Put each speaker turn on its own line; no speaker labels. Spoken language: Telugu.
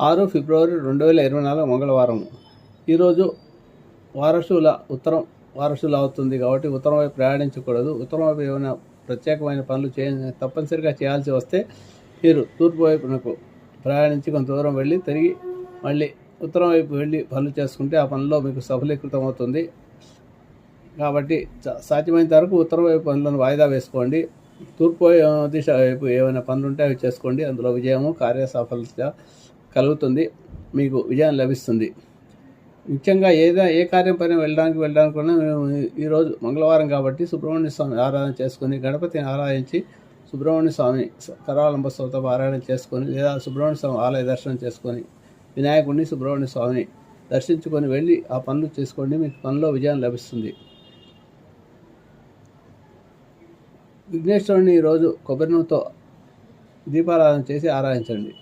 6 ఫిబ్రవరి 2024 మంగళవారం. ఈరోజు వారసుల అవుతుంది కాబట్టి ఉత్తరం వైపు ప్రయాణించకూడదు. ఉత్తరం వైపు ఏమైనా ప్రత్యేకమైన పనులు తప్పనిసరిగా చేయాల్సి వస్తే మీరు తూర్పు వైపునకు ప్రయాణించి కొంత దూరం వెళ్ళి తిరిగి మళ్ళీ ఉత్తరం వైపు వెళ్ళి పనులు చేసుకుంటే ఆ పనిలో మీకు సఫలీకృతం అవుతుంది. కాబట్టి సాధ్యమైనంత వరకు ఉత్తరం వైపు పనులను వాయిదా వేసుకోండి. తూర్పు దిశ వైపు ఏమైనా పనులు ఉంటే అవి చేసుకోండి. అందులో విజయము కార్యసఫలత కలుగుతుంది, మీకు విజయం లభిస్తుంది. ముఖ్యంగా ఏ కార్యం పైన వెళ్ళడానికి కూడా మేము ఈరోజు మంగళవారం కాబట్టి సుబ్రహ్మణ్య స్వామి ఆరాధన చేసుకొని, గణపతిని ఆరాధించి సుబ్రహ్మణ్య స్వామి కరావలంబ స్తోత్ర పారాయణ చేసుకొని, లేదా సుబ్రహ్మణ్య స్వామి ఆలయ దర్శనం చేసుకొని, వినాయకుడిని సుబ్రహ్మణ్య స్వామిని దర్శించుకొని వెళ్ళి ఆ పనులు చేసుకోండి. మీకు పనిలో విజయం లభిస్తుంది. విఘ్నేశ్వరుని ఈరోజు కొబ్బరి నూనెతో దీపారాధన చేసి ఆరాధించండి.